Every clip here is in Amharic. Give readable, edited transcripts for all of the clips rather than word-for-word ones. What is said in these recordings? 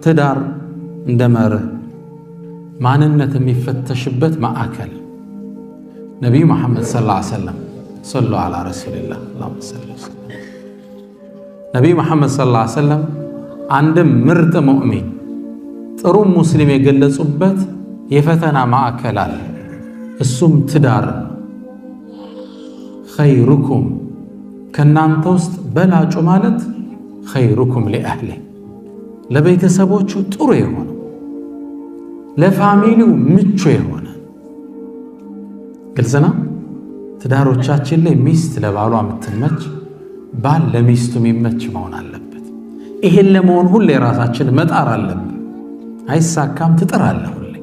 ትዳር እንደመርህ ማንነት የሚፈተሽበት ማዕከል ነብዩ መሐመድ ሰለላሁ ዐለይሂ ወሰለም ሰለሉ ዐላ ረሱልላህ አላሁመ ሰሊ ወሰለም ነብዩ መሐመድ ሰለላሁ ዐለይሂ ወሰለም አንድም ምርጥ ሙእሚን ጥሩ ሙስሊም የገለጹበት የፈተና ማዕከል አለ። እሱም ትዳር ኸይሩኩም ከናንተ ውስጥ በላጩ ማለት ኸይሩኩም ሊአህሊ ለቤተሰቦቹ ጥሩ የሆነ ለፋሚሊው ምቹ የሆነ ግልጽና ትዳሮቻችን ላይ ሚስት ለባሏ የምትመች ባል ለሚስቱ የሚመች መሆን አለበት። ይሄን ለመሆን ሁሌ ራሳችን መጣር አለብን። አይሳካም ትጥራለህ ሁሌ።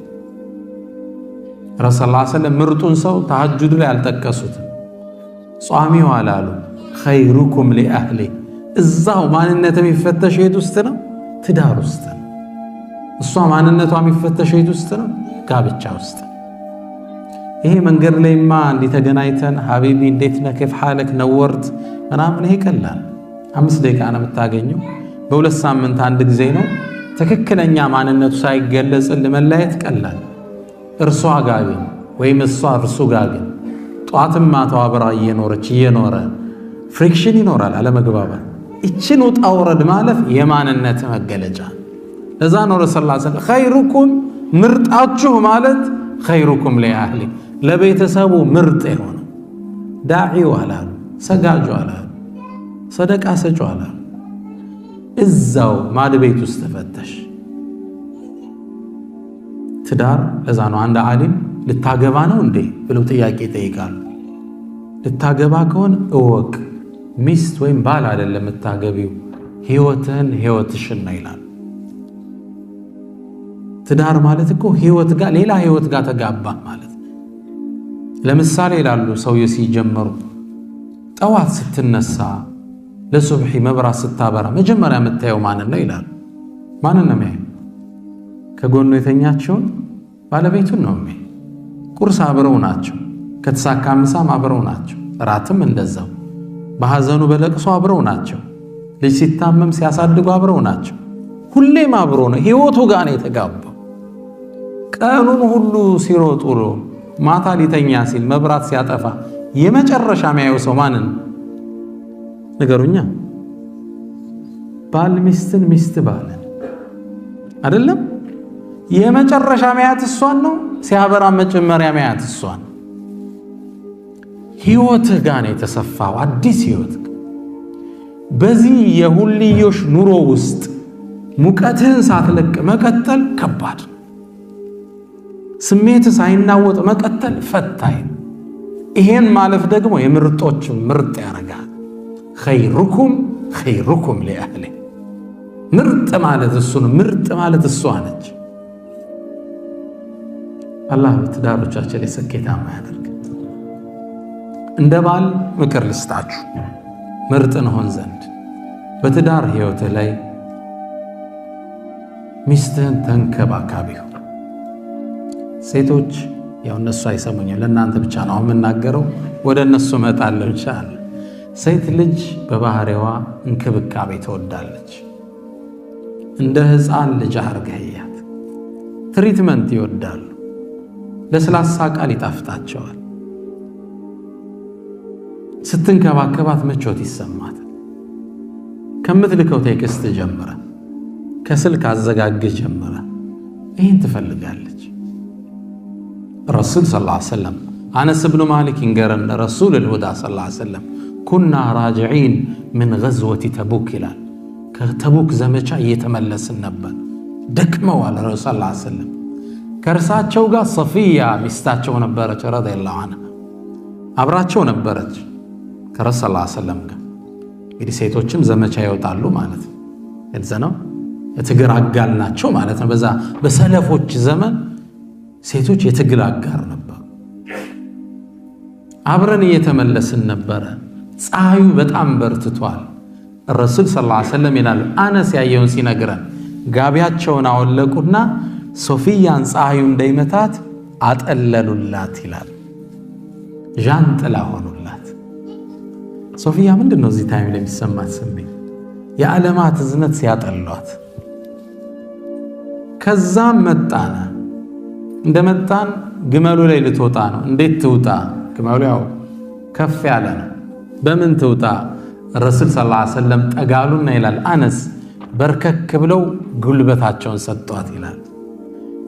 ረሱል ሰለላሁ ዐለይሂ ወሰለም ምርጡን ሰው ተሐጁድ ላይ አልጠቀሱትም። ጿሚው አላሉ ኸይሩኩም ሊአህሊ እዛው ማንነት የሚፈተሽ የት ውስጥ ነው? ትዳር ውስጥ ነው። እሷ ማንነቷ የሚፈተሽ የት ውስጥ ነው? ጋብቻ ውስጥ። ይሄ መንገድ ላይማ እንዲተገናኝተን ሐቢቢ እንዴት ነህ ከፍ ሐለክ ነወርት ምናምን ይሄ ቀላል 5 ደቂቃ ነው የምታገኘው። በሁለት ሳምንት አንድ ጊዜ ነው። ትክክለኛ ማንነቱ ሳይገለጽ ለመለያየት ቀላል። እርሷ ጋር ግን ወይም እሷ እርሱ ጋር ግን ጧትም ማታው አብራ እየኖረ ፍሪክሽን ይኖራል፣ አለመግባባት። እችን ውጣ ውረድ ማለፍ የማንነት መገለጫ። ለዛ ነው ረሱል ሰለላሁ ዐለይሂ ወሰለም ኸይሩኩም ምርጣችሁ ማለት ኸይሩኩም ሊአህሊ ለቤተሰቡ ምርጥ የሆነ ዳዒው አላሉ፣ ሰጋጁ አላሉ፣ ሰደቃ ሰጩ አላሉ። እዛው ማድ ቤት ውስጥ ተፈተሽ ትዳር። ለዛ ነው አንድ ዓሊም ልታገባ ነው እንዴ ብለው ጥያቄ ይጠይቃሉ። ልታገባ ከሆነ እወቅ ሚስት ወይም ባል አይደለም የምታገቢው ህይወትሽን ነው ይላል። ትዳር ማለት እኮ ህይወት ጋር ሌላ ህይወት ጋር ተጋባ ማለት። ለምሳሌ ይላሉ ሰውዬ ሲጀምሩ ጠዋት ስትነሳ ለሱብሒ መብራት ስታበራ መጀመሪያ የምታየው ማንን ነው ይላሉ። ማንን ነው የሚያየው? ከጎኑ የተኛችውን ባለቤቱን ነው የሚያየው። ቁርስ አብረው ናቸው፣ ከተሳካ ምሳም አብረው ናቸው፣ እራትም እንደዛው። በሐዘኑ በለቅሶ አብረው ናቸው፣ ልጅ ሲታመም ሲያሳድጉ አብረው ናቸው። ሁሌም አብሮ ነው፣ ህይወቱ ጋር ነው የተጋባው። ቀኑን ሁሉ ሲሮጥ ውሎ ማታ ሊተኛ ሲል መብራት ሲያጠፋ የመጨረሻ የሚያየው ሰው ማንን ንገሩኛ? ባል ሚስትን፣ ሚስት ባልን አይደለም። የመጨረሻ ሚያት እሷን ነው፣ ሲያበራ መጀመሪያ ሚያት እሷን። ህይወትህ ጋር ነው የተሰፋው አዲስ ህይወት። በዚህ የሁልዮሽ ኑሮ ውስጥ ሙቀትህን ሳትለቅ መቀጠል ከባድ፣ ስሜትህ ሳይናወጥ መቀጠል ፈታኝ። ይሄን ማለፍ ደግሞ የምርጦች ምርጥ ያደርጋል። ኸይሩኩም ሊአህሊ ምርጥ ማለት እሱ ነው። ምርጥ ማለት እሷ ነች። አላህ ትዳሮቻችን ላይ ስኬታማ ያደርግ። እንደ ባል ምክር ልስጣችሁ ምርጥ እንሆን ዘንድ በትዳር ህይወት ላይ ሚስትህን ተንከባካቢው። ሴቶች ያው እነሱ አይሰሙኝም፣ ለእናንተ ብቻ ነው የምናገረው። ወደ እነሱ እመጣለሁ ኢንሻአላህ። ሴት ልጅ በባህሪዋ እንክብካቤ ትወዳለች። እንደ ህፃን ልጅ አርገህያት። ትሪትመንት ይወዳሉ። ለስላሳ ቃል ይጣፍጣቸዋል። ስትንከባከባት ምቾት ይሰማታል። ከምትልከው ቴክስት ጀምረ፣ ከስልክ አዘጋግህ ጀምረ ይህን ትፈልጋለች። ረሱል ሰለላሁ ዐለይሂ ወሰለም አነስ ብኑ ማሊክ ይንገረን፣ ረሱል ልሁዳ ሰለላሁ ዐለይሂ ወሰለም ኩና ራጅዒን ምን ገዝወቲ ተቡክ ይላል። ከተቡክ ዘመቻ እየተመለስን ነበር። ደክመዋል። ረሱል ሰለላሁ ዐለይሂ ወሰለም ከእርሳቸው ጋር ሰፊያ ሚስታቸው ነበረች ረዲየላሁ ዐንሃ፣ አብራቸው ነበረች ከረሱል ሰለላሁ ዐለይሂ ወሰለም ጋር። እንግዲህ ሴቶችም ዘመቻ ይወጣሉ ማለት ነው። እዛ ነው የትግል አጋር ናቸው ማለት ነው። በዛ በሰለፎች ዘመን ሴቶች የትግል አጋር ነበሩ። አብረን እየተመለስን ነበረ። ፀሐዩ በጣም በርትቷል። ረሱል ሰለላሁ ዐለይሂ ወሰለም ይላሉ፣ አነስ ያየውን ሲነግረን ጋቢያቸውን አወለቁና ሶፊያን ፀሐዩ እንዳይመታት አጠለሉላት ይላል። ዣንጥላ ሆኑላት። ሶፊያ ምንድነው እዚህ ታይም ላይ የሚሰማት ስሜት? የዓለማት እዝነት ሲያጠሏት ከዛም መጣና እንደመጣን ግመሉ ላይ ልትወጣ ነው። እንዴት ትውጣ? ግመሉ ያው ከፍ ያለ ነው። በምን ትውጣ? ረሱል ሰለላሁ ዐለይሂ ወሰለም ጠጋሉና ይላል አነስ በርከክ ብለው ጉልበታቸውን ሰጧት ይላል።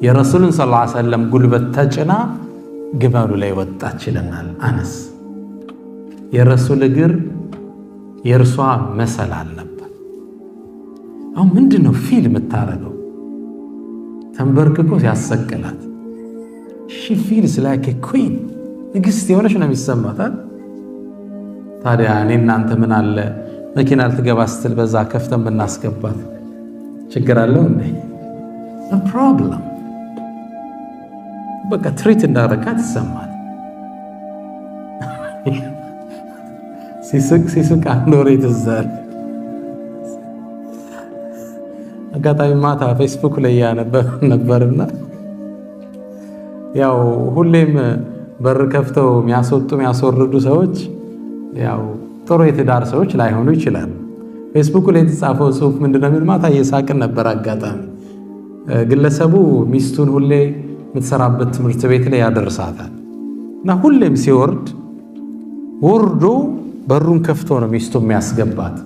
የረሱልን ሰለላሁ ዐለይሂ ወሰለም ጉልበት ተጭና ግመሉ ላይ ወጣች ይለናል አነስ። የረሱል እግር የእርሷ መሰላል ነበር። አሁን ምንድነው ፊል የምታረገው? ተንበርክኮ ሲያሰቅላት she feels like a queen ንግስት የሆነች ነው የሚሰማታል። ታዲያ እኔ እናንተ ምን አለ መኪና ልትገባ ስትል በዛ ከፍተን ብናስገባት ችግር አለው እንዴ? no problem። በቃ ትሪት እንዳረካት ይሰማል። ሲስቅ አንዶሬ ትዛል። አጋጣሚ ማታ ፌስቡክ ላይ ነበርና ያው ሁሌም በር ከፍተው የሚያስወርዱ ሰዎች ያው ጥሩ የትዳር ሰዎች ላይሆኑ ይችላሉ። ፌስቡክ ላይ የተጻፈው ጽሑፍ ምንድነው የሚል ማታ እየሳቅን ነበር። አጋጣሚ ግለሰቡ ሚስቱን ሁሌ የምትሰራበት ትምህርት ቤት ላይ ያደርሳታል እና ሁሌም ሲወርድ ወርዶ በሩን ከፍቶ ነው ሚስቱ የሚያስገባት።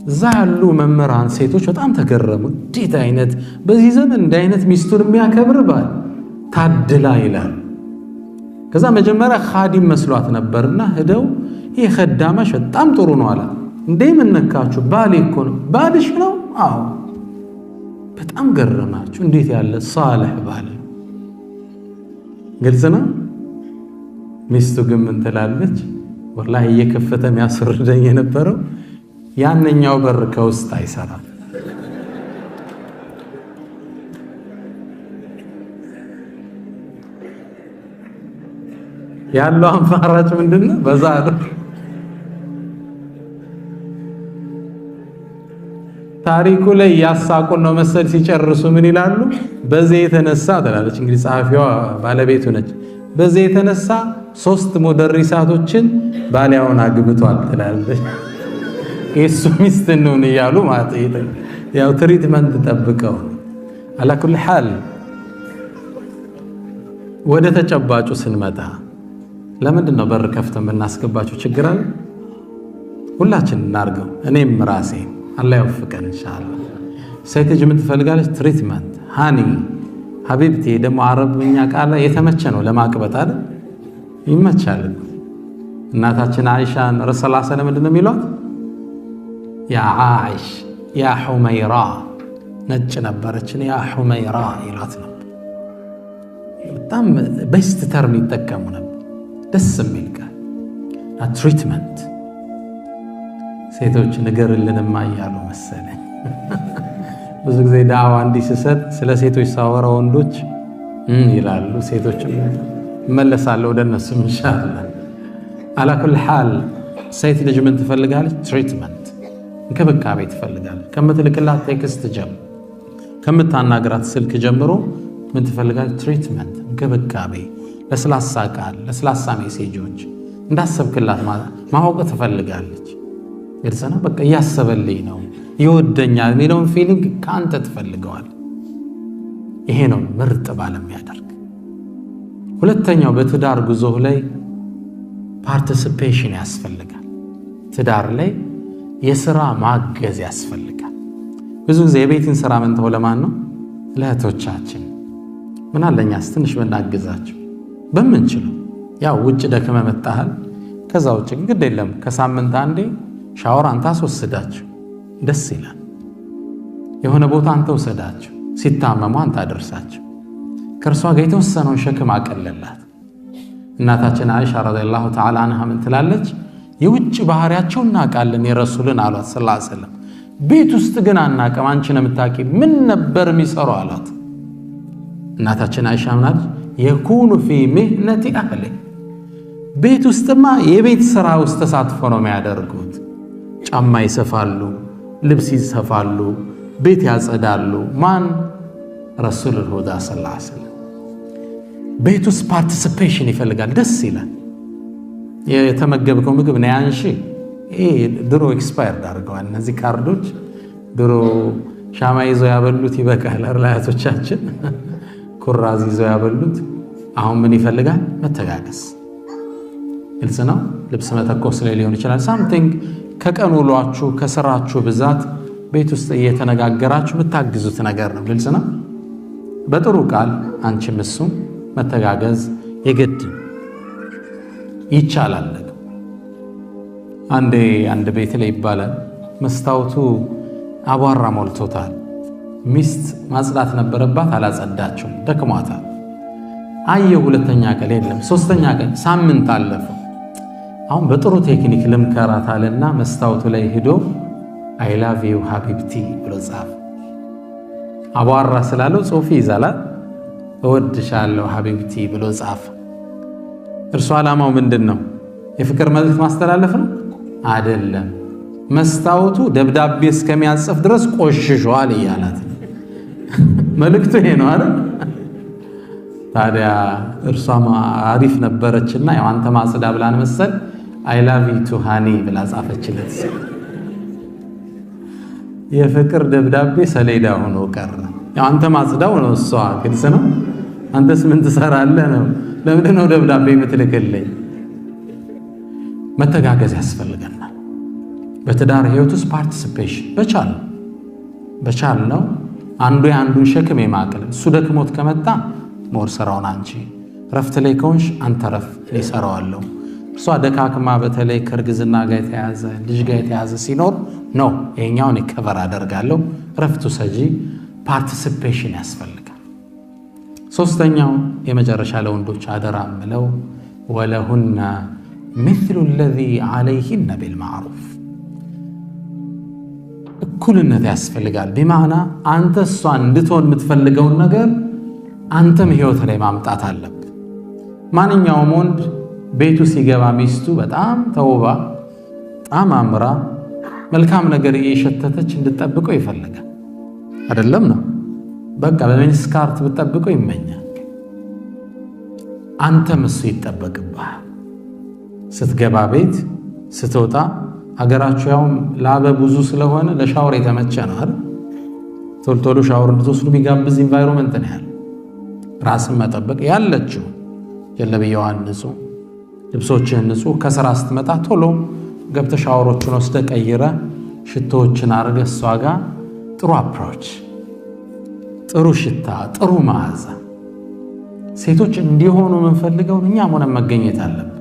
እዛ ያሉ መምህራን ሴቶች በጣም ተገረሙ። እንዴት አይነት በዚህ ዘመን እንደ አይነት ሚስቱን የሚያከብር ባል ታድላ ይላል። ከዛ መጀመሪያ ኻዲም መስሏት ነበርና ሄደው ይሄ ኸዳማሽ በጣም ጥሩ ነው አለ። እንዴ ምን ነካችሁ? ባሌ እኮ ነው። ባልሽ ነው? አዎ። በጣም ገረማችሁ። እንዴት ያለ ሷሊህ ባል። ግልጽ ነው። ሚስቱ ግን ምን ትላለች? ወላሂ እየከፈተ የሚያስወርደኝ የነበረው ያንኛው በር ከውስጥ አይሰራም። ያለው አማራጭ ምንድነው? በዛ ታሪኩ ላይ ያሳቁን ነው መሰል። ሲጨርሱ ምን ይላሉ? በዚህ የተነሳ ትላለች እንግዲህ ጸሐፊዋ ባለቤቱ ነች። በዚህ የተነሳ 3 ሙደሪሳቶችን ባሊያውን አግብቷል ትላለች። የሱ ሚስት ነው እያሉ ማለት ያው ትሪትመንት ጠብቀው። አላኩል ሐል ወደ ተጨባጩ ስንመጣ ለምንድን ነው በር ከፍተን ብናስገባቸው ችግር አለ? ሁላችን እናርገው። እኔም ራሴ አላህ ይወፍቀን ኢንሻአላህ። ሴት ልጅ ምን ትፈልጋለች? ትሪትመንት ሃኒ ሀቢብቲ። ደግሞ አረብኛ ቃል የተመቸ ነው ለማቅበጥ አይደል? ይመቻል። እናታችን አይሻን ረሱል ሰለላሁ ዐለይሂ ወሰለም ምንድን ነው የሚሏት? ያ አይሽ ያ ሁመይራ። ነጭ ነበረችን ያ ሁመይራ ይሏት ነበር። በጣም ቤስት ተርም ይጠቀሙ ነበር። ደስ የሚል ቃል ትሪትመንት። ሴቶች ንገርልንማ እያሉ መሰለኝ ብዙ ጊዜ ዳዕዋ እንዲህ ስሰጥ ስለ ሴቶች ሳወራ ወንዶች ይላሉ። ሴቶችም እመለሳለሁ ወደ እነሱም ኢንሻአላህ። አላኩል ሐል ሴት ልጅ ምን ትፈልጋለች? ትሪትመንት፣ እንክብካቤ ትፈልጋለች። ከምትልክላት ቴክስት ጀምሮ ከምታናግራት ስልክ ጀምሮ ምን ትፈልጋለች? ትሪትመንት፣ እንክብካቤ፣ ለስላሳ ቃል፣ ለስላሳ ሜሴጆች እንዳሰብክላት ማወቅ ትፈልጋለች። ግልጽና በቃ እያሰበልኝ ነው ይወደኛል የሚለውን ፊሊንግ ከአንተ ትፈልገዋል። ይሄ ነው ምርጥ ባል የሚያደርግ። ሁለተኛው በትዳር ጉዞ ላይ ፓርቲሲፔሽን ያስፈልጋል። ትዳር ላይ የሥራ ማገዝ ያስፈልጋል። ብዙ ጊዜ የቤትን ሥራ ምንተው ለማን ነው? ለእህቶቻችን። ምን አለኛስ ትንሽ ብናግዛቸው በምንችለው። ያው ውጭ ደክመ መጣሃል። ከዛ ውጭ ግድ የለም ከሳምንት አንዴ ሻወር አንተ አስወስዳቸው፣ ደስ ይላል። የሆነ ቦታ አንተ ወሰዳቸው፣ ሲታመሙ አንተ አደርሳቸው። ከእርሷ ጋር የተወሰነውን ሸክም አቀለላት። እናታችን አይሻ ረዲየላሁ ተዓላ አንሃ ምን ትላለች? የውጭ ባህሪያቸው እናውቃለን የረሱልን አሏት ሰለላሁ ዐለይሂ ወሰለም። ቤት ውስጥ ግን አናውቅም፣ አንቺ ነው የምታውቂው። ምን ነበር የሚሰሩ አሏት። እናታችን አይሻ ምናል የኩኑ ፊ ሚህነቲ አህሊ፣ ቤት ውስጥማ የቤት ስራ ውስጥ ተሳትፎ ነው የሚያደርጉት። ጫማ ይሰፋሉ፣ ልብስ ይሰፋሉ፣ ቤት ያጸዳሉ። ማን? ረሱሉል ሁዳ ሰለላሁ ዐለይሂ ወሰለም። ቤት ውስጥ ፓርቲሲፔሽን ይፈልጋል። ደስ ይላል። የተመገብከው ምግብ ነው ያንሺ። ይሄ ድሮ ኤክስፓየርድ አድርገዋል እነዚህ ካርዶች። ድሮ ሻማ ይዘው ያበሉት ይበቃል አላያቶቻችን ኩራዝ ይዘው ያበሉት አሁን ምን ይፈልጋል መተጋገስ ግልጽ ነው ልብስ መተኮስ ላይ ሊሆን ይችላል something ከቀን ውሏችሁ ከስራችሁ ብዛት ቤት ውስጥ እየተነጋገራችሁ ብታግዙት ነገር ነው ግልጽ ነው በጥሩ ቃል አንቺም እሱም መተጋገዝ የግድ ይቻላል አንድ ቤት ላይ ይባላል መስታወቱ አቧራ ሞልቶታል ሚስት ማጽዳት ነበረባት አላጸዳችው ደክሟታል አየ ሁለተኛ ቀን የለም ሶስተኛ ቀን ሳምንት አለፈ አሁን በጥሩ ቴክኒክ ለምከራታልና መስታወቱ ላይ ሄዶ I love you ሀቢብቲ ብሎ ጻፈ አቧራ ስላለው ጽሑፍ ይዛላ እወድሻለሁ ሀቢብቲ ብሎ ጻፈ እርሱ ዓላማው ምንድነው የፍቅር መልእክት ማስተላለፍ ነው አይደለም መስታወቱ ደብዳቤ እስከሚያጽፍ ድረስ ቆሽሿል ይያላት መልእክቱ ይሄ ነው አይደል ታዲያ እርሷማ አሪፍ ነበረችና ያው አንተ ማጽዳ ብላን መሰል I love you to honey ብላ ጻፈችለት የፍቅር ደብዳቤ ሰሌዳ ሆኖ ቀረ ያው አንተ ማጽዳው ነው እሷ ግልጽ ነው አንተስ ምን ትሰራለህ ነው ለምንድን ነው ደብዳቤ የምትልክልኝ መተጋገዝ ያስፈልገናል በትዳር ህይወት ውስጥ ፓርቲሲፔሽን በቻል ነው አንዱ ያንዱን ሸክም የማቅለል እሱ ደክሞት ከመጣ ሞር ሰራውን አንቺ ረፍት ላይ ከሆንሽ አንተ ረፍ ሊሰራዋለሁ እርሷ ደካክማ በተለይ ከርግዝና ጋር የተያዘ ልጅ ጋር የተያዘ ሲኖር ነው የኛውን ይከበር አደርጋለሁ ረፍቱ ሰጂ ፓርቲሲፔሽን ያስፈልጋል ሶስተኛው የመጨረሻ ለወንዶች አደራ ምለው ወለሁና مثل الذي عليهن بالمعروف እኩልነት ያስፈልጋል በማዕና አንተ እሷን እንድትሆን የምትፈልገው ነገር አንተም ህይወት ላይ ማምጣት አለበት ማንኛውም ወንድ ቤቱ ሲገባ ሚስቱ በጣም ተውባ በጣም አምራ መልካም ነገር እየሸተተች እንድትጠብቀው ይፈልጋል አይደለም ነው በቃ በሚኒስካርት ብትጠብቀው ይመኛል አንተም እሱ ይጠበቅብሃል ስትገባ ቤት ስትወጣ ሀገራችሁ ያው ላበ ብዙ ስለሆነ ለሻወር የተመቸ ነው አይደል ቶልቶሎ ሻወር እንድትወስዱ የሚጋብዝ ኢንቫይሮንመንት ነው ያለው ራስን መጠበቅ ያለችው የለብየዋን ንጹህ ልብሶችን ንጹህ ከስራ ስትመጣ ቶሎ ገብተ ሻወሮችን ወስደ ቀይረ ሽቶዎችን አርገ እሷ ጋር ጥሩ አፕሮች ጥሩ ሽታ ጥሩ መዓዛ ሴቶች እንዲሆኑ የምንፈልገው እኛም ሆነን መገኘት አለብን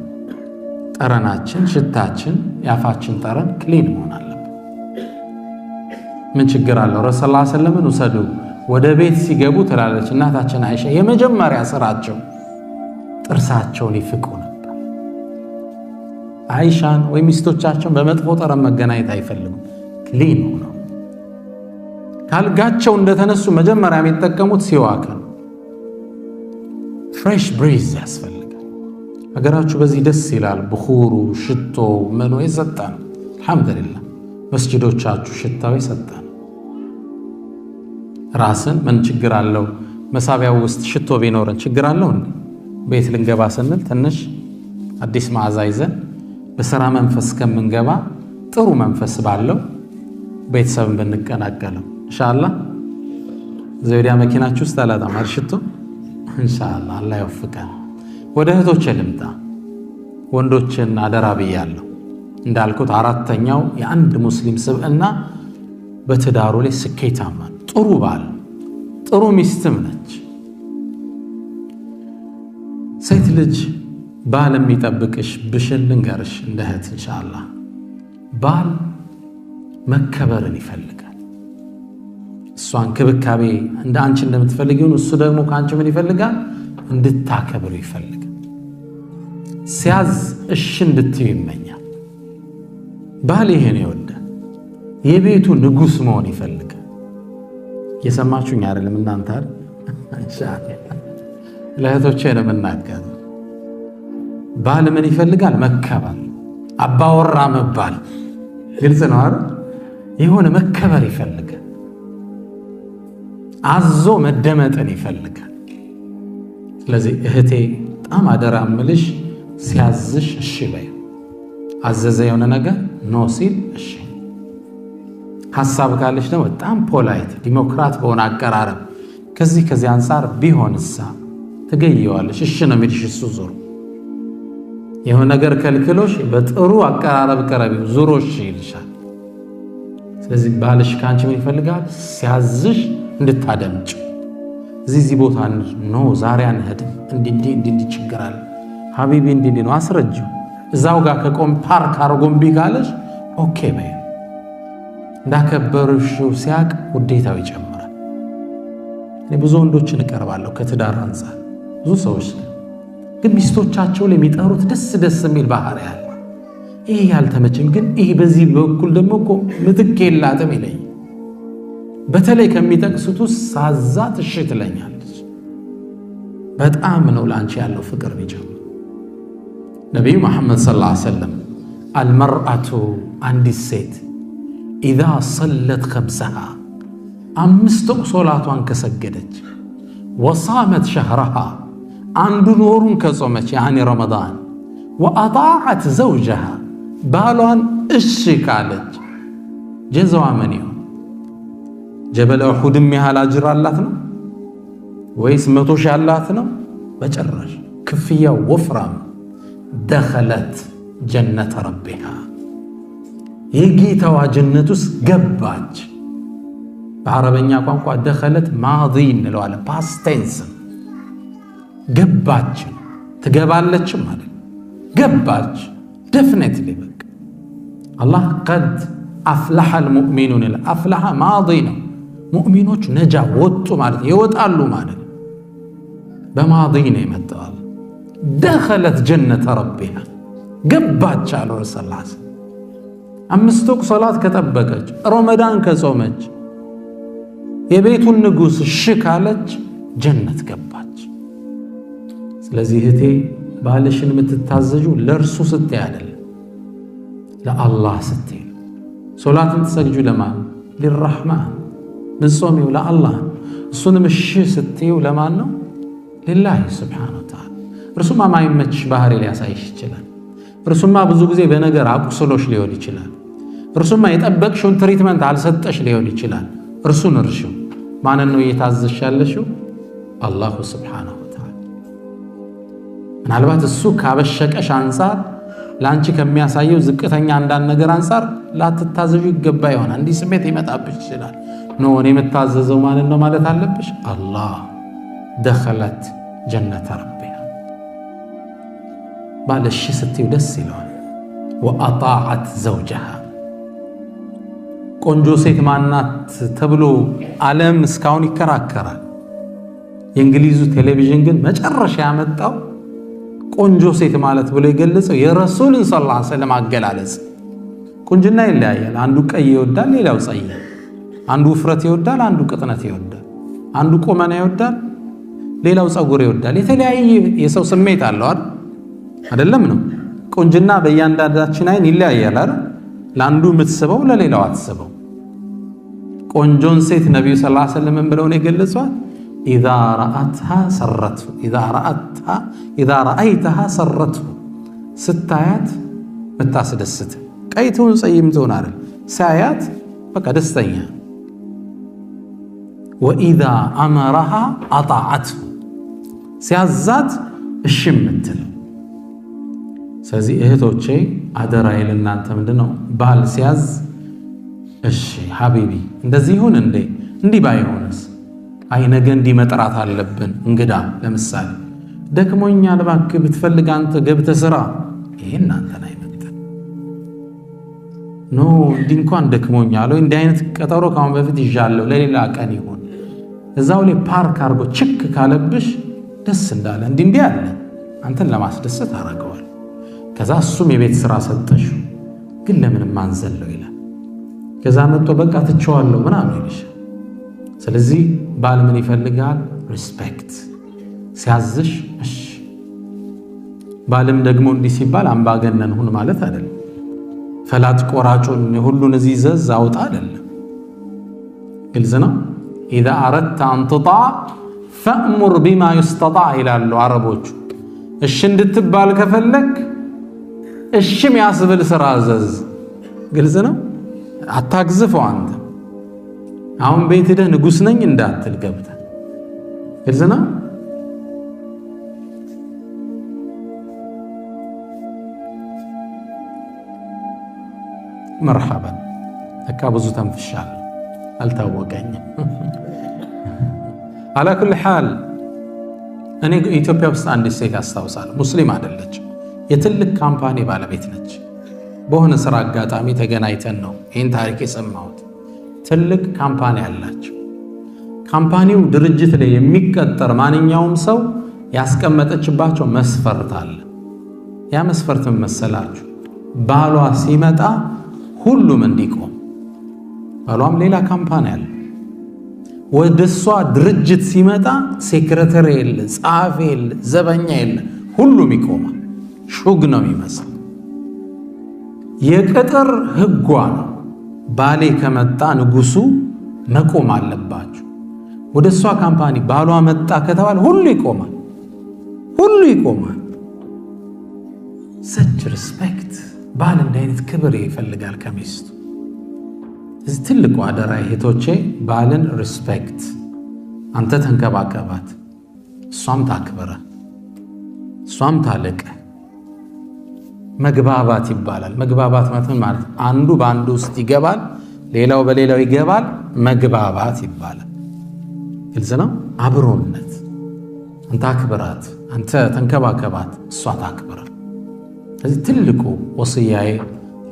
ጠረናችን ሽታችን ያፋችን ጠረን ክሊን መሆን አለበት ምን ችግር አለው ረሱላህ ሰለላሁ ዐለይሂ ወሰለም ወሰዱ ወደ ቤት ሲገቡ ትላለች እናታችን አይሻ የመጀመሪያ ስራቸው ጥርሳቸውን ይፍቁ ነበር አይሻን ወይ ሚስቶቻቸውን በመጥፎ ጠረን መገናኘት አይፈልጉም ክሊን ነው ካልጋቸው እንደተነሱ መጀመሪያ የሚጠቀሙት ሲዋክ ነው ፍሬሽ ብሪዝ ያስፈልጋል ሀገራችሁ በዚህ ደስ ይላል በኹሩ ሽቶ ምኑ ይሰጣል አልহামዱሊላህ መስጂዶቻችሁ ሽታው ይሰጣል ራስን ምን ችግር አለው መሳቢያው ውስጥ ሽቶ ቢኖርን ችግር አለው እንዴ ቤት ልንገባ ስንል ትንሽ አዲስ መዓዛ ይዘን በሰራ መንፈስ ከምንገባ ጥሩ መንፈስ ባለው ቤተሰብን ብንቀናቀለው ኢንሻአላህ ዘውዲያ መኪናችሁ ውስጥ አላጣም አርሽቶ ኢንሻአላህ አላህ ይወፍቀን ወደ እህቶች ልምጣ ወንዶችን አደራ ብያለሁ እንዳልኩት አራተኛው የአንድ ሙስሊም ስብዕና በትዳሩ ላይ ስኬታማ ጥሩ ባል ጥሩ ሚስትም ነች ሴት ልጅ ባል የሚጠብቅሽ ብሽን ልንገርሽ እንደ እህት ኢንሻአላህ ባል መከበርን ይፈልጋል እሷን ክብካቤ እንደ አንቺ እንደምትፈልጊው እሱ ደግሞ ካንቺ ምን ይፈልጋል እንድታከብሩ ይፈልጋል ሲያዝ እሺ እንድትዩ ይመኛል ባል ይሄን ይወዳል የቤቱ ንጉስ መሆን ይፈልጋል የሰማችሁኝ አይደለም እናንተ አይደል ኢንሻአላህ ለእህቶቼ ነው የምናገረው ባል ምን ይፈልጋል መከበር አባወራ መባል ግልጽ ነው አይደል የሆነ መከበር ይፈልጋል አዞ መደመጥን ይፈልጋል ስለዚህ እህቴ በጣም አደራ ምልሽ ሲያዝሽ እሺ በይ አዘዘ የሆነ ነገር ኖ ሲል እሺ ሐሳብ ካለሽ ደግሞ በጣም ፖላይት ዲሞክራት በሆነ አቀራረብ ከዚህ አንፃር ቢሆንሳ ትገየዋለሽ። እሺ ነው የሚልሽ እሱ ዞሮ የሆነ ነገር ከልክሎሽ በጥሩ አቀራረብ ቀረቢው ዞሮ እሺ ይልሻል። ስለዚህ ባልሽ ካንቺ ምን ይፈልጋል? ሲያዝሽ እንድታደምጭ እዚህ ቦታ ነው ዛሬ አንሄድም እንዲህ ችግር አለ ሀቢቢ እንዲህ ነው አስረጅው። እዛው ጋር ከቆም ፓርክ አርጎምቢ ካለሽ ኦኬ በይ። እንዳከበርሽው ሲያቅ ውዴታው ይጨምራል። እኔ ብዙ ወንዶችን እቀርባለሁ ከትዳር አንፃር ብዙ ሰዎች ግን ሚስቶቻቸው ላይ የሚጠሩት ደስ የሚል ባህሪ አለ። ይሄ ያልተመቸኝ ግን ይሄ በዚህ በኩል ደግሞ እኮ ምትክ የላትም ይለኝ። በተለይ ከሚጠቅሱት ውስጥ ሳዛት እሺ ትለኛለች። በጣም ነው ላንቺ ያለው ፍቅር ቢጀምር። ነብዩ መሐመድ ሰለላሁ ዐለይሂ ወሰለም አልመርአቱ አንዲት ሴት ኢዛ ሰለት ኸምሰሃ 5 ሶላቷን ከሰገደች ወሳመት ሸህረሃ አንዱን ወሩን ከጾመች ያኒ ረመዳን ወአጣዐት ዘውጀሃ ባሏን እሺ ካለች ጀዛዋ ምን ይሁን? ጀበለ ኡሁድም ያህል አጅር አላት ነው ወይስ 100 ሺህ አላት ነው? በጭራሽ ክፍያው ወፍራም። ደኸለት ጀነተ ረቢሃ የጌታዋ ጀነት ውስጥ ገባች። በአረበኛ ቋንቋ ደኸለት ማዲ እንለዋለን ፓስት ቴንስ ገባች ትገባለች ማለት ገባች ዴፊኒትሊ በቃ አላህ ቀድ አፍለሐ አልሙእሚኑን አፍለሐ ማዲ ነው ሙእሚኖች ነጃ ወጡ ማለት ይወጣሉ ማለት በማዲ ነው የመጣው። ደኸለት ጀነተ ረቢሃ ገባች አሉ ረሱላህ 5 ወቅት ሶላት ከጠበቀች ረመዳን ከጾመች የቤቱን ንጉስ እሺ ካለች ጀነት ገባች። ስለዚህ እህቴ ባልሽን የምትታዘዡ ለእርሱ ስትይ አይደለም ለአላህ ስትይ። ሶላትን ትሰግጁ ለማን? ሊራህማን ምጾሚው ለአላህ። እሱንም እሺ ስትይው ለማን ነው? ሊላሂ ሱብሓነሁ ወተዓላ። እርሱማ ማይመችሽ ባህሪ ሊያሳይሽ ይችላል። እርሱማ ብዙ ጊዜ በነገር አቁስሎሽ ሊሆን ይችላል። እርሱማ የጠበቅሽውን ትሪትመንት አልሰጠሽ ሊሆን ይችላል። እርሱን እርሺው። ማንን ነው እየታዘዝሽ ያለሽው? አላሁ ሱብሓነሁ ወተዓላ። ምናልባት እሱ ካበሸቀሽ አንፃር ለአንቺ ከሚያሳየው ዝቅተኛ አንዳንድ ነገር አንፃር ላትታዘዡ ይገባ ይሆናል። እንዲህ ስሜት ይመጣብሽ ይችላል። ኖ እኔ የምታዘዘው ማንን ነው ማለት አለብሽ? አላህ። ደኸለት ጀነተ ረቢሃ ባልሽ ስትይው ደስ ይለዋል። ወአጣዐት ዘውጀሃ ቆንጆ ሴት ማናት ተብሎ ዓለም እስካሁን ይከራከራል። የእንግሊዙ ቴሌቪዥን ግን መጨረሻ ያመጣው ቆንጆ ሴት ማለት ብሎ የገለጸው የረሱልን ሰለላሁ ዐለይሂ ወሰለም አገላለጽ። ቁንጅና ይለያያል። አንዱ ቀይ ይወዳል፣ ሌላው ጸይ። አንዱ ውፍረት ይወዳል፣ አንዱ ቅጥነት ይወዳል። አንዱ ቁመና ይወዳል፣ ሌላው ጸጉር ይወዳል። የተለያየ የሰው ስሜት አለው አይደለም ነው? ቁንጅና በእያንዳንዳችን አይን ይለያያል አይደል? ለአንዱ የምትስበው ለሌላው አትስበው። ቆንጆን ሴት ነብዩ ሰለላሁ ዐለይሂ ወሰለም ብለው ነው የገለጿት። ኢዛ ረአይተሃ ሰረትሁ ስታያት ምታስደስት ቀይቱን ጸይም ትሆን አይደል? ሳያት በቃ ደስተኛ። ወኢዛ አመረሃ አጣዐትሁ ሲያዛት እሺ የምትለው። ስለዚህ እህቶቼ አደራዬ ለእናንተ ምንድነው? ባል ሲያዝ እሺ ሐቢቢ እንደዚህ ይሁን እንዴ እንዲህ ባይሆንስ? አይ ነገ እንዲህ መጥራት አለብን እንግዳ ለምሳሌ ደክሞኛል እባክህ ብትፈልግ አንተ ገብተህ ስራ። ይሄ እናንተን አይመጥን። ኖ እንዲህ እንኳን ደክሞኛል ወይ እንዲህ አይነት ቀጠሮ ካሁን በፊት ይዣለሁ ለሌላ ቀን ይሁን። እዛው ላይ ፓርክ አድርጎ ችክ ካለብሽ ደስ እንዳለ እንዲህ አለ አንተን ለማስደሰት አደረገዋል። ከዛ እሱም የቤት ስራ ሰጠሽው ግን ለምንም አንዘለው ይላል። ከዛ መጥቶ በቃ ትቼዋለሁ ምናምን ይልሻል። ስለዚህ ባል ምን ይፈልጋል? ሪስፔክት ሲያዝሽ እሺ። ባልም ደግሞ እንዲህ ሲባል አምባገነን ሁን ማለት አይደለም። ፈላጭ ቆራጩን ሁሉን እዚህ ዘዝ አውጣ አይደለም። ግልጽ ነው። ኢዛ አረድተ አን ትጣዕ ፈእሙር ቢማ ዩስተጣዕ ይላሉ አረቦቹ። እሺ እንድትባል ከፈለክ እሺም ያስብል ስራ አዘዝ። ግልጽ ነው። አታግዝፈው አንተ አሁን ቤት ሄደህ ንጉስ ነኝ እንዳትል ገብተህ ግልጽ ነው። መርሐባን ለካ ብዙ ተንፍሻለሁ አልታወቀኝም። አላ ኩል ሐል እኔ ኢትዮጵያ ውስጥ አንዲት ሴት አስታውሳለሁ። ሙስሊም አይደለችም፣ የትልቅ ካምፓኒ ባለቤት ነች። በሆነ ስራ አጋጣሚ ተገናኝተን ነው ይህን ታሪክ የሰማሁት። ትልቅ ካምፓኒ አላቸው። ካምፓኒው ድርጅት ላይ የሚቀጠር ማንኛውም ሰው ያስቀመጠችባቸው መስፈርት አለ። ያ መስፈርት ምን መሰላችሁ? ባሏ ሲመጣ ሁሉም እንዲቆም። ባሏም ሌላ ካምፓኒ አለ። ወደሷ ድርጅት ሲመጣ ሴክሬታሪ የለ፣ ጸሐፊ የለ፣ ዘበኛ የለ፣ ሁሉም ይቆማል። ሹግ ነው የሚመስል። የቅጥር ህጓ ነው። ባሌ ከመጣ ንጉሱ መቆም አለባችሁ። ወደሷ ካምፓኒ ባሏ መጣ ከተባለ ሁሉ ይቆማል፣ ሁሉ ይቆማል። ሰች ሪስፔክት። ባል እንደ አይነት ክብር ይፈልጋል ከሚስቱ። እዚህ ትልቁ አደራ እህቶቼ፣ ባልን ሪስፔክት። አንተ ተንከባከባት፣ እሷም ታክብረ፣ እሷም ታለቀ። መግባባት ይባላል። መግባባት ማለት አንዱ በአንዱ ውስጥ ይገባል፣ ሌላው በሌላው ይገባል። መግባባት ይባላል። ግልጽ ነው። አብሮነት። አንተ አክብራት፣ አንተ ተንከባከባት፣ እሷ ታክብረ። ስለዚህ ትልቁ ወስያዬ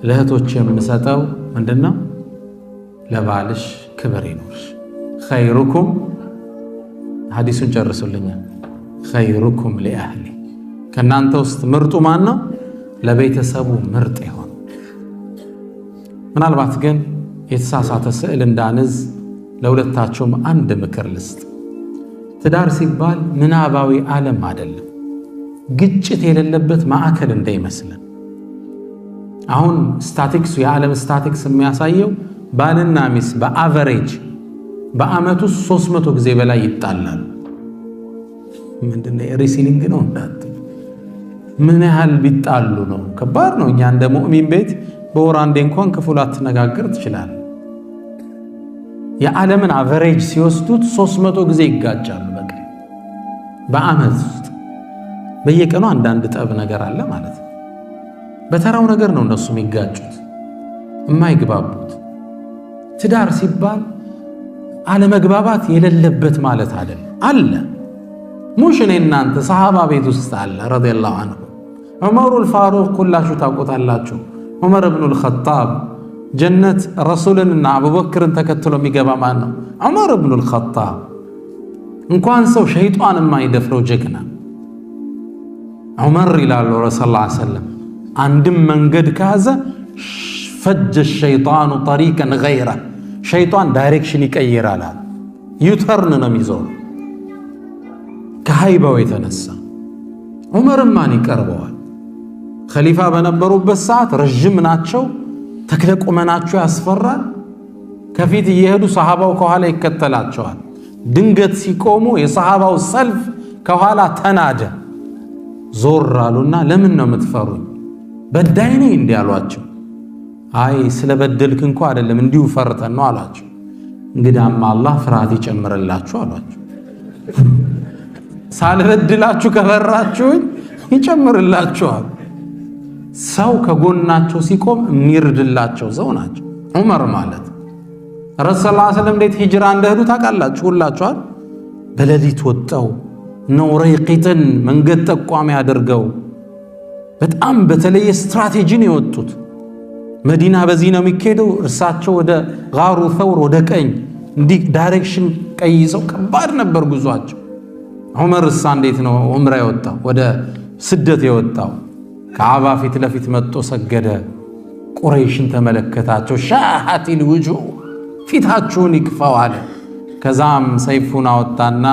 ለእህቶች የምሰጠው ምንድነው? ለባልሽ ክብር ይኖርሽ። ኸይሩኩም፣ ሐዲሱን ጨርሱልኛል። ኸይሩኩም ሊአህሊ፣ ከእናንተ ውስጥ ምርጡ ማን ነው? ለቤተሰቡ ምርጥ ይሆን። ምናልባት ግን የተሳሳተ ስዕል እንዳንዝ ለሁለታችሁም አንድ ምክር ልስጥ። ትዳር ሲባል ምናባዊ ዓለም አይደለም፣ ግጭት የሌለበት ማዕከል እንዳይመስለን። አሁን ስታቲክሱ የዓለም ስታቲክስ የሚያሳየው ባልና ሚስት በአቨሬጅ በአመቱ 300 ጊዜ በላይ ይጣላሉ። ምንድነው ሪሲሊንግ ነው እንዳት ምን ያህል ቢጣሉ ነው? ከባድ ነው። እኛ እንደ ሙእሚን ቤት በወር አንዴ እንኳን ክፉ ላትነጋገር ትችላለህ። የዓለምን አቨሬጅ ሲወስዱት 300 ጊዜ ይጋጫሉ። በቃ በአመት ውስጥ በየቀኑ አንዳንድ ጠብ ነገር አለ ማለት ነው። በተራው ነገር ነው እነሱ የሚጋጩት የማይግባቡት። ትዳር ሲባል አለመግባባት የሌለበት ማለት አይደለም። አለ ሙሽ እኔ እናንተ ሰሃባ ቤት ውስጥ አለ ረዲየላሁ ዐንሁ። ዑመሩል ፋሩቅ ሁላችሁ ታውቁታላችሁ። ዑመር ኢብኑል ኸጣብ ጀነት ረሱልንና አቡበክርን ተከትሎ የሚገባ ማን ነው? ዑመር ኢብኑል ኸጣብ። እንኳን ሰው ሸይጣን የማይደፍረው ጀግና ዑመር ይላሉ ረሱል ሰለላሁ ዐለይሂ ወሰለም። አንድም መንገድ ከያዘ ፈጀ ሸይጣኑ ጠሪቀን ገይረ፣ ሸይጣን ዳይሬክሽን ይቀይራል። ዩተርን ነው የሚዞር ከሃይባው የተነሳ። ዑመርም ማን ይቀርበዋል? ኸሊፋ በነበሩበት ሰዓት ረጅም ናቸው፣ ተክለ ቁመናቸው ያስፈራል። ከፊት እየሄዱ ሰሃባው ከኋላ ይከተላቸዋል። ድንገት ሲቆሙ የሰሃባው ሰልፍ ከኋላ ተናደ። ዞር አሉና ለምን ነው የምትፈሩኝ? በዳይ ነኝ እንዲህ አሏቸው። አይ ስለበደልክ እንኳ አይደለም እንዲሁ ፈርተን ነው አሏቸው። እንግዳማ አላህ ፍርሃት ይጨምርላችሁ አሏቸው። ሳልበድላችሁ ከፈራችሁኝ ይጨምርላችኋል። ሰው ከጎናቸው ሲቆም የሚርድላቸው ሰው ናቸው ዑመር ማለት። ረሱል ሰለላሁ ዐለይሂ ወሰለም እንዴት ሂጅራ እንደሄዱ ታውቃላችሁ ሁላችኋል። በሌሊት ወጣው ነው ረይቂትን መንገድ ጠቋሚ አድርገው በጣም በተለየ ስትራቴጂ ነው የወጡት። መዲና በዚህ ነው የሚካሄደው፣ እርሳቸው ወደ ጋሩ ተውር ወደ ቀኝ እንዲህ ዳይሬክሽን ቀይሰው ከባድ ነበር ጉዟቸው። ዑመር እሳ እንዴት ነው ዑምራ የወጣው ወደ ስደት የወጣው? ከዓባ ፊት ለፊት መጥቶ ሰገደ። ቁረይሽን ተመለከታቸው። ሻሃቲል ውጁህ፣ ፊታችሁን ይክፋው አለ። ከዛም ሰይፉን አወጣና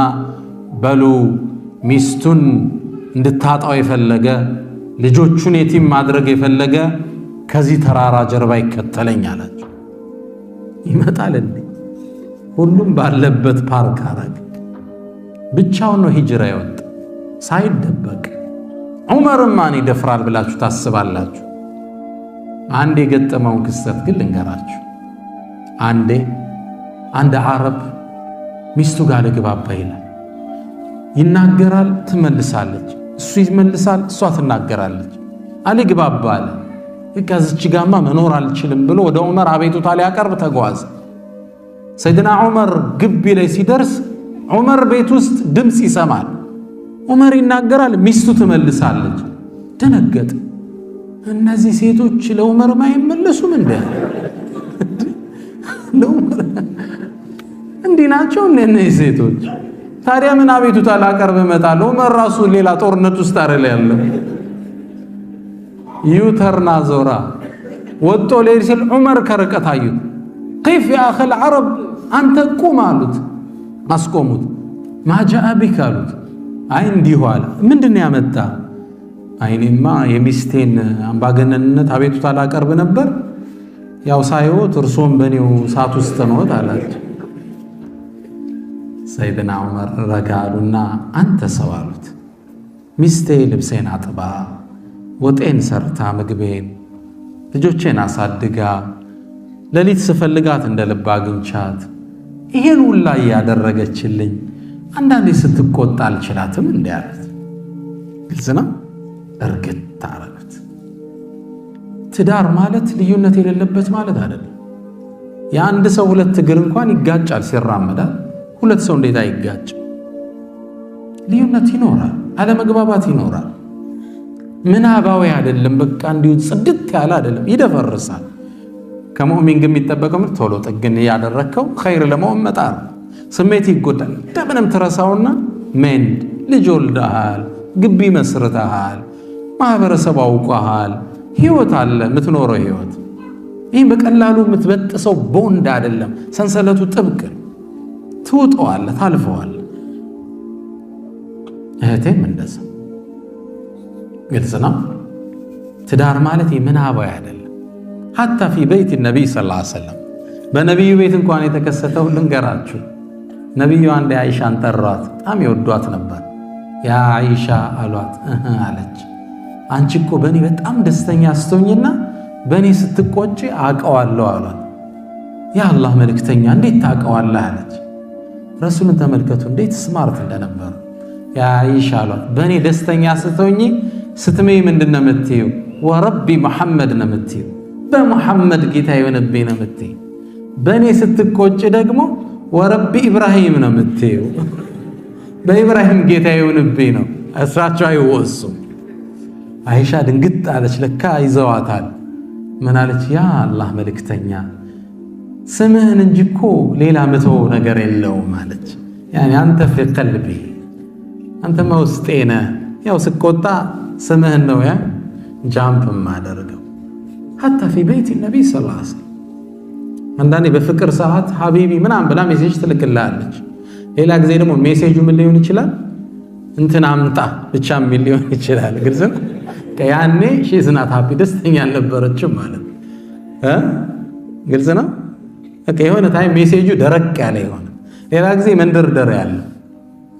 በሉ ሚስቱን እንድታጣው የፈለገ ልጆቹን የቲም ማድረግ የፈለገ ከዚህ ተራራ ጀርባ ይከተለኝ አላቸው። ይመጣል እንዴ? ሁሉም ባለበት ፓርክ አረግ። ብቻውን ነው ሂጅራ የወጣ ሳይደበቅ። ዑመርም ማን ይደፍራል ብላችሁ ታስባላችሁ? አንድ የገጠመውን ክስተት ግን ልንገራችሁ። አንድ ዓረብ ሚስቱ ጋር ልግባባ ይላል። ይናገራል፣ ትመልሳለች፣ እሱ ይመልሳል፣ እሷ ትናገራለች። አልግባባ አለ። ከዚች ጋማ መኖር አልችልም ብሎ ወደ ዑመር አቤቱታ ሊያቀርብ ተጓዘ። ሰይድና ዑመር ግቢ ላይ ሲደርስ ዑመር ቤት ውስጥ ድምፅ ይሰማል። ዑመር ይናገራል፣ ሚስቱ ትመልሳለች። ደነገጠ። እነዚህ ሴቶች ለዑመር ማይመለሱም እንዴ? ለዑመር እንዲህ ናቸው እነዚህ ሴቶች? ታዲያ ምን አቤቱታ ላቀርብ እመጣለሁ? ዑመር ራሱ ሌላ ጦርነት ውስጥ አይደል ያለው? ዩተርና ዞራ ወጥቶ ሌላ ሲል ዑመር ከርቀት አዩት። كيف يا أخي العرب አንተ ቁም አሉት። አስቆሙት። ማጃአ ቢክ አሉት። አይ እንዲሁ አለ። ምንድነው ያመጣ? አይኔማ የሚስቴን አምባገነንነት አቤቱታ ላቀርብ ነበር፣ ያው ሳይወት እርሶም በኔው ሳት ውስጥ ነዎት አላቸው። ሰይድና ዑመር ረጋሉና አንተ ሰው አሉት፣ ሚስቴ ልብሴን አጥባ ወጤን ሰርታ ምግቤን ልጆቼን አሳድጋ ለሊት ስፈልጋት እንደልባ አግኝቻት ይሄን ሁላ ያደረገችልኝ አንዳንዴ ስትቆጣ አልችላትም እንዴ አሉት። ግልጽ ነው። እርግጥ ታረጋት። ትዳር ማለት ልዩነት የሌለበት ማለት አይደለም። የአንድ ሰው ሁለት እግር እንኳን ይጋጫል ሲራመዳል። ሁለት ሰው እንዴት አይጋጭ? ልዩነት ይኖራል፣ አለመግባባት ይኖራል። ምናባዊ አይደለም። በቃ እንዲሁ ጽድት ያለ አይደለም፣ ይደፈርሳል። ከሙእሚን ግን የሚጠበቀው ቶሎ ጥግን ያደረከው ኸይር ለመሆን መጣር። ስሜት ይጎዳል። እንደምንም ትረሳውና መንድ ልጅ ወልደሃል፣ ግቢ መስርተሃል፣ ማህበረሰብ አውቀሃል፣ ህይወት አለ የምትኖረው ህይወት። ይህም በቀላሉ የምትበጥሰው ቦንድ አይደለም። ሰንሰለቱ ጥብቅ ትውጠዋለህ፣ ታልፈዋለህ። እህቴም እንደዛ ግልጽ ነው። ትዳር ማለት ምናባዊ አይደለም። ሐታ ፊ በይት ነቢይ ሰለላሁ ዐለይሂ ወሰለም በነቢዩ ቤት እንኳን የተከሰተው ልንገራችሁ። ነቢዩ አንድ አይሻን ጠሯት። በጣም ይወዷት ነበር። ያ አይሻ አሏት። አለች አንቺ እኮ በእኔ በጣም ደስተኛ ስትሆኝና በእኔ ስትቆጪ አውቀዋለሁ አሏት። ያ አላህ መልእክተኛ እንዴት ታውቀዋለህ አለች። ረሱልን ተመልከቱ እንዴት ስማርት እንደነበሩ። ያ አይሻ አሏት በእኔ ደስተኛ ስትሆኝ ስትመይ ምንድነው የምትይው? ወረቢ መሐመድ ነው የምትይው፣ በሙሐመድ ጌታ የሆነብኝ ነው የምትይው። በእኔ ስትቆጭ ደግሞ ወረቢ ኢብራሂም ነው የምትይው፣ በኢብራሂም ጌታ የሆነብኝ ነው። እሳቸው አይወሱም። አይሻ ድንግጥ አለች። ለካ ይዘዋታል። ምን አለች? ያ አላህ መልእክተኛ ስምህን እንጂ እኮ ሌላ ምተው ነገር የለውም አለች። ያኔ አንተ ፊ ቀልቢ አንተ መውስጤ ነህ። ያው ስቆጣ ስምህን ነው ያ ጃምፕ ማደርገው። ሐታ ፊ በይት ነቢይ ሰለላሁ ዐለይሂ ወሰለም አንዳንዴ በፍቅር ሰዓት ሐቢቢ ምናምን ብላ ሜሴጅ ትልክልሃለች። ሌላ ጊዜ ደግሞ ሜሴጁ ምን ሊሆን ይችላል? እንትን አምጣ ብቻ ምን ሊሆን ይችላል? ግልጽ ነው። ያኔ ሺዝናት ሀፒ ደስተኛ አልነበረችም ማለት ግልጽ ነው። በቃ የሆነ ታይም ሜሴጁ ደረቅ ያለ ይሆነ፣ ሌላ ጊዜ መንደርደሪያ ያለ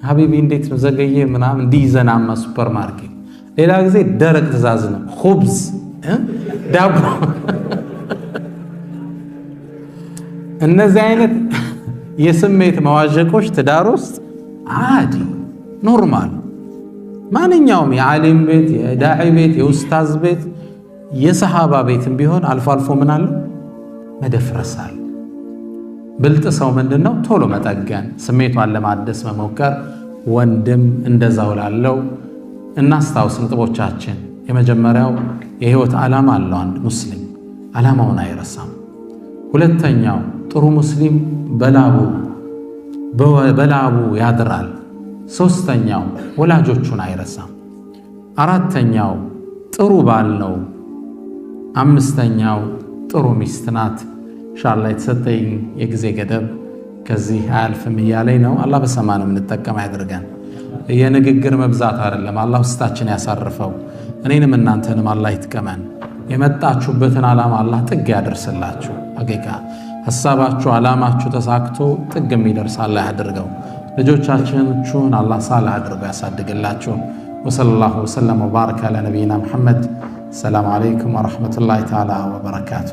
ሐቢቢ እንዴት ነው ዘገየ ምናምን እንዲዘናማ ሱፐር ማርኬት። ሌላ ጊዜ ደረቅ ትእዛዝ ነው፣ ኹብዝ ዳቦ። እነዚህ አይነት የስሜት መዋዠቆች ትዳር ውስጥ አዲ ኖርማል። ማንኛውም የዓሊም ቤት፣ የዳዒ ቤት፣ የኡስታዝ ቤት፣ የሰሃባ ቤትም ቢሆን አልፎ አልፎ ምን አለ መደፍረሳል። ብልጥ ሰው ምንድነው? ቶሎ መጠገን፣ ስሜቷን ለማደስ መሞከር። ወንድም እንደዛው ላለው እናስታውስ ነጥቦቻችን። የመጀመሪያው የህይወት ዓላማ አለው አንድ ሙስሊም፣ ዓላማውን አይረሳም። ሁለተኛው ጥሩ ሙስሊም በላቡ ያድራል። ሶስተኛው ወላጆቹን አይረሳም። አራተኛው ጥሩ ባል ነው። አምስተኛው ጥሩ ሚስት ናት። ኢንሻአላህ የተሰጠኝ የጊዜ ገደብ ከዚህ አያልፍም እያለኝ ነው። አላህ በሰማነው እንጠቀም ያድርገን። የንግግር መብዛት አይደለም፣ አላህ ውስጣችን ያሳርፈው። እኔንም እናንተንም አላህ ይጥቀመን። የመጣችሁበትን ዓላማ አላህ ጥግ ያደርስላችሁ። ሐቂቃ ሐሳባችሁ ዓላማችሁ ተሳክቶ ጥግ የሚደርስ አላህ ያድርገው። ልጆቻችሁን አላህ ሳልህ አድርጎ ያሳድግላችሁ። ወሰለላሁ ወሰለም ወባረከ ዐላ ነቢይና ሙሐመድ። ሰላም አለይኩም ወረሕመቱላሂ ተዓላ ወበረካቱ።